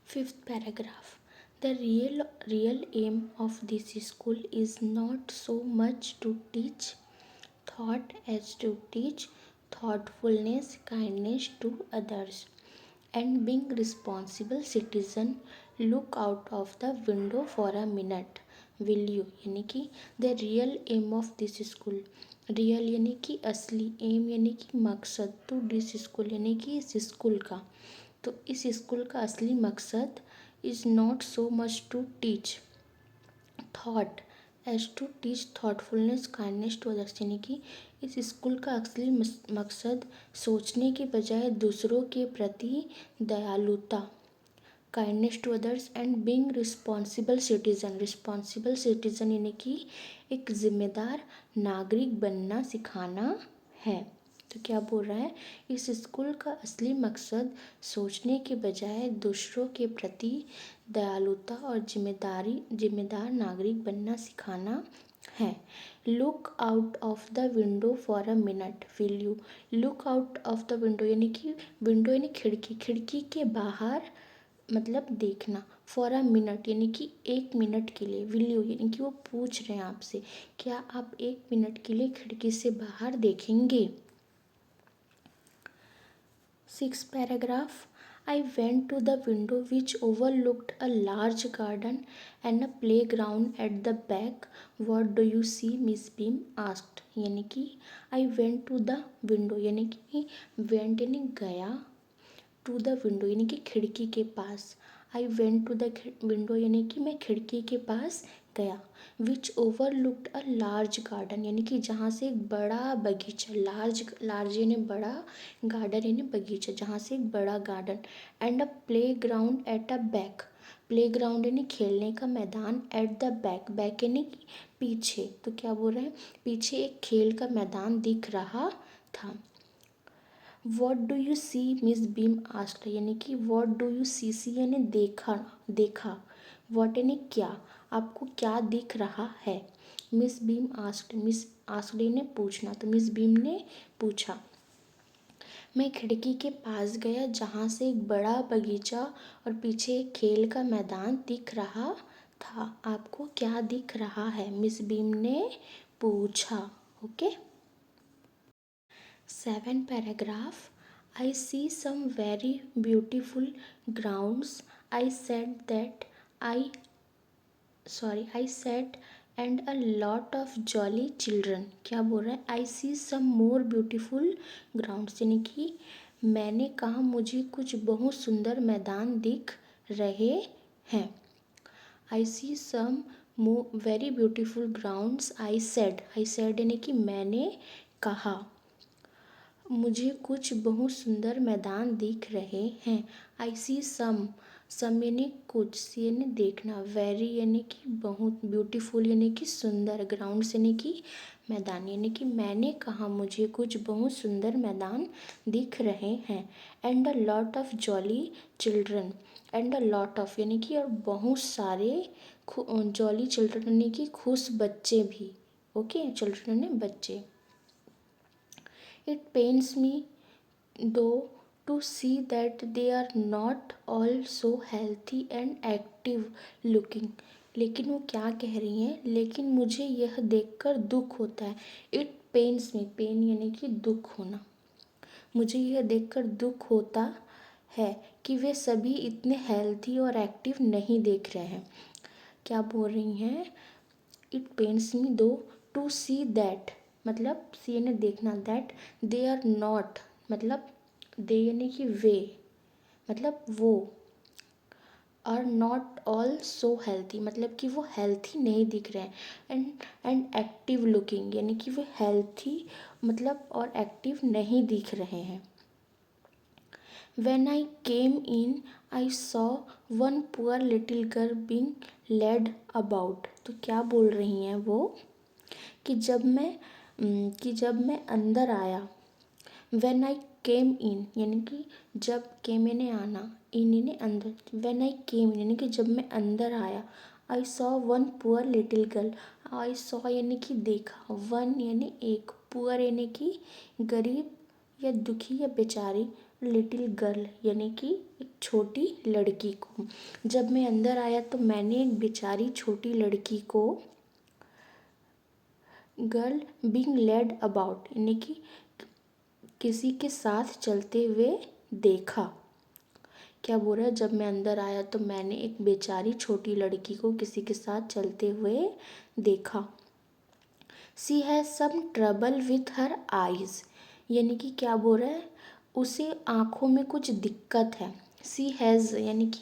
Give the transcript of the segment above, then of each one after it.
Fifth paragraph. The real aim of this school is not so much to teach thought as to teach thoughtfulness, kindness to others, and being responsible citizen. Look out of the window for a minute, will you? यानी कि the real aim of this school, real यानी कि असली, M यानी कि मकसद, to this school यानी कि इस स्कूल का। तो इस स्कूल का असली मकसद is not so much to teach thought as to teach thoughtfulness kindness to others, यानी कि इस स्कूल का असली मकसद सोचने के बजाय दूसरों के प्रति दयालुता, kindness to others, and being responsible citizen यानी कि एक जिम्मेदार नागरिक बनना सिखाना है। तो क्या बोल रहा है, इस स्कूल का असली मकसद सोचने के बजाय दूसरों के प्रति दयालुता और जिम्मेदार नागरिक बनना सिखाना है। Look out of the window for a minute, will you? Look out of the window यानी कि विंडो यानी खिड़की, खिड़की के बाहर मतलब देखना, फॉर अ मिनट यानी कि एक मिनट के लिए, विल यू यानी कि वो पूछ रहे हैं आपसे, क्या आप एक मिनट के लिए खिड़की से बाहर देखेंगे? Sixth paragraph. I went to the window which overlooked a large garden and a playground at the back. What do you see? Miss Beam asked. यानी कि I went to the window यानी कि went यानी गया, to the window यानी कि खिड़की के पास। I went to the window यानी कि मैं खिड़की के पास गया। विच ओवरलुक्ड अ लार्ज गार्डन यानी कि जहाँ से एक बड़ा बगीचा, लार्ज यानी बड़ा, गार्डन यानी बगीचा, जहाँ से एक बड़ा garden, and a play ground at a back, play ground यानी खेलने का मैदान, एट द बैक, बैक यानी पीछे। तो क्या बोल रहे हैं, पीछे एक खेल का मैदान दिख रहा था। What do you see? Miss Beam asked यानी कि वॉट डू यू सी यानी देखा, वॉट यानी क्या, आपको क्या दिख रहा है? Miss Beam asked, miss asked ने पूछना, तो मिस बीम ने पूछा। मैं खिड़की के पास गया जहाँ से एक बड़ा बगीचा और पीछे एक खेल का मैदान दिख रहा था, आपको क्या दिख रहा है? मिस बीम ने पूछा। Okay. Seven paragraph. I see some very beautiful grounds. I said that I said and a lot of jolly children. क्या बोल रहा है? I see some more beautiful grounds यानी कि मैंने कहा मुझे कुछ बहुत सुंदर मैदान दिख रहे हैं। I see some more very beautiful grounds. I said यानी कि मैंने कहा मुझे कुछ बहुत सुंदर मैदान दिख रहे हैं। आई सी सम यानी कुछ, सी यानी देखना, वेरी यानी कि बहुत, ब्यूटीफुल यानी कि सुंदर, ग्राउंड्स यानी कि मैदान, यानी कि मैंने कहा मुझे कुछ बहुत सुंदर मैदान दिख रहे हैं। And a lot of jolly children, and a lot of यानी कि और बहुत सारे, जॉली चिल्ड्रन यानी कि खुश बच्चे भी। ओके, चिल्ड्रन यानी बच्चे। It pains me though to see that they are not all so healthy and active looking. लेकिन वो क्या कह रही हैं, लेकिन मुझे यह देखकर दुख होता है। इट पेन्स मी, पेन यानी कि दुख होना, मुझे यह देखकर दुख होता है कि वे सभी इतने हेल्थी और एक्टिव नहीं दिख रहे हैं। क्या बोल रही हैं, इट पेन्स मी दो टू सी दैट, मतलब सी यानी देखना, दैट दे आर नॉट, मतलब दे यानी कि वे, मतलब वो, are not all so healthy, मतलब कि वो हेल्थी नहीं दिख रहे हैं। एंड एक्टिव लुकिंग यानी कि वो हेल्थी मतलब और एक्टिव नहीं दिख रहे हैं। When I came in, I saw one poor little girl being led about. तो क्या बोल रही हैं वो, कि जब मैं अंदर आया, When I came in यानी कि जब, came यानी आना, in यानी अंदर, When I came in यानी कि जब मैं अंदर आया, I saw one poor little girl. I saw यानी कि देखा, one यानी एक, poor यानी कि गरीब या दुखी या बेचारी, लिटिल गर्ल यानी कि एक छोटी लड़की को। जब मैं अंदर आया तो मैंने एक बेचारी छोटी लड़की को गर्ल बीइंग लेड अबाउट यानी कि किसी के साथ चलते हुए देखा। क्या बोल रहा है, जब मैं अंदर आया तो मैंने एक बेचारी छोटी लड़की को किसी के साथ चलते हुए देखा। She has some trouble with her eyes यानी कि क्या बोल रहा है, उसे आँखों में कुछ दिक्कत है। सी हैज़ यानी कि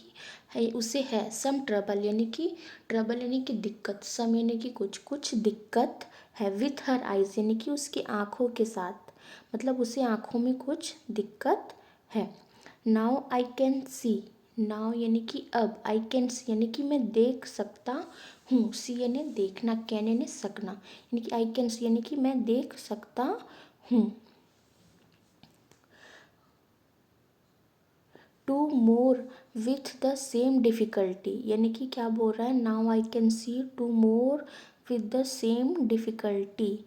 है, उसे है सम ट्रबल यानी कि ट्रबल यानी कि दिक्कत, सम यानी कि कुछ दिक्कत है, विथ हर आइज़ यानी कि उसकी आँखों के साथ, मतलब उसे आँखों में कुछ दिक्कत है। Now I can C, now यानी कि अब, आई कैन सी यानी कि मैं देख सकता हूँ, सी यानी देखना, कैन यानी सकना, यानी कि आई कैन सी यानी कि मैं देख सकता हूँ। Two more with the same difficulty यानी कि क्या बोल रहा है, now I can see two more with the same difficulty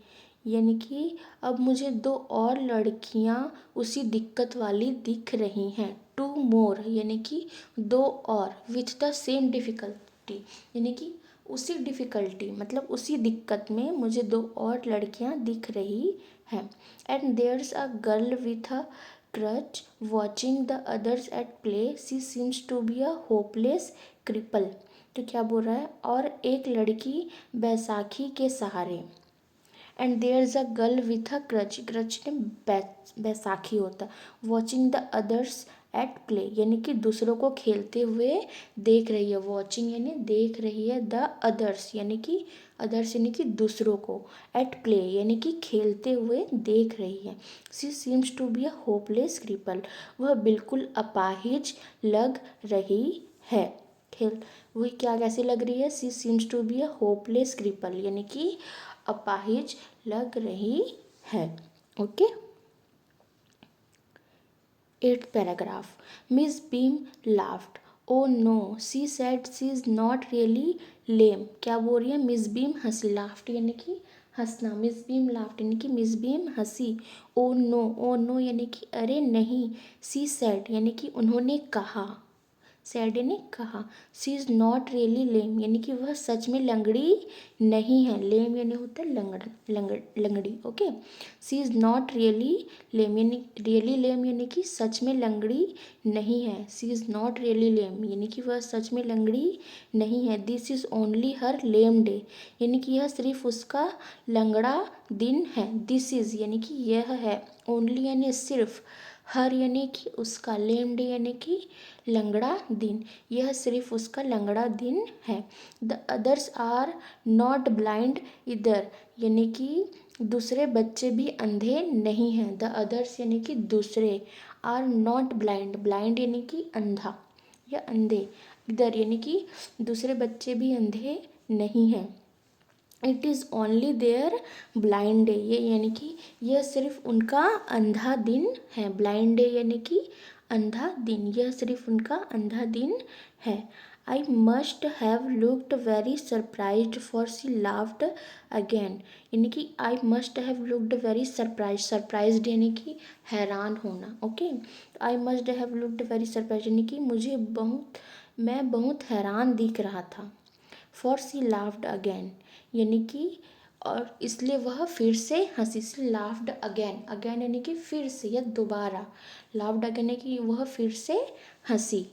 यानी कि अब मुझे दो और लड़कियां उसी दिक्कत वाली दिख रही हैं। टू मोर यानी कि दो और, विथ द सेम डिफ़िकल्टी यानी कि उसी डिफ़िकल्टी मतलब उसी दिक्कत में मुझे दो और लड़कियां दिख रही हैं। And there's a girl with a crutch watching the others at play, she seems to be a hopeless cripple. तो क्या बोल रहा है, और एक लड़की बैसाखी के सहारे, and there is a girl with a crutch, crutch ने बैसाखी होता है, watching the others at play यानी कि दूसरों को खेलते हुए देख रही है, वॉचिंग यानी देख रही है, द अदर्स यानी कि दूसरों को, एट प्ले यानी कि खेलते हुए देख रही है। She seems to be a hopeless cripple, वह बिल्कुल अपाहिज लग रही है। खेल वही क्या कैसी लग रही है, she seems to be a hopeless cripple यानी कि अपाहिज लग रही है। Okay, 8th paragraph, Miss Beam laughed, oh no she said she is not really lame. क्या बोल रही है, मिस बीम हंसी, लाफ्ड यानी कि हंसना, मिस बीम लाफ्ड यानी कि मिस बीम हंसी। ओ नो यानी कि अरे नहीं, सी सेड यानी कि उन्होंने कहा, सैड ने कहा, सी इज़ नॉट रियली लेम यानी कि वह सच में लंगड़ी नहीं है, लेम यानी होता है लंगड़ी। Okay, she is not really lame यानी कि सच में लंगड़ी नहीं है, she is not really lame यानी कि वह सच में लंगड़ी नहीं है। This is only her lame day यानी कि यह सिर्फ उसका लंगड़ा दिन है। दिस इज़ यानी कि यह है, ओनली यानी सिर्फ, हर यानी कि उसका, लेम डे यानी कि लंगड़ा दिन, यह सिर्फ उसका लंगड़ा दिन है। The others are not blind इधर यानी कि दूसरे बच्चे भी अंधे नहीं हैं। द अदर्स यानी कि दूसरे, आर नॉट ब्लाइंड यानी कि अंधा या अंधे, इधर यानी कि दूसरे बच्चे भी अंधे नहीं हैं। It is only their blind day, ये यानी कि यह सिर्फ उनका अंधा दिन है। ब्लाइंड डे यानी कि अंधा दिन, यह सिर्फ उनका अंधा दिन है। I must have looked very surprised for she laughed again यानी कि I must have looked very surprised यानी कि हैरान होना। Okay, I must have looked very surprised यानी कि मैं बहुत हैरान दिख रहा था। फॉर सी लाफ्ड अगेन यानी कि, और इसलिए वह फिर से हंसी, से लाफ्ड अगेन यानी कि फिर से या दोबारा, लाफ्ड अगेन यानी कि वह फिर से हंसी।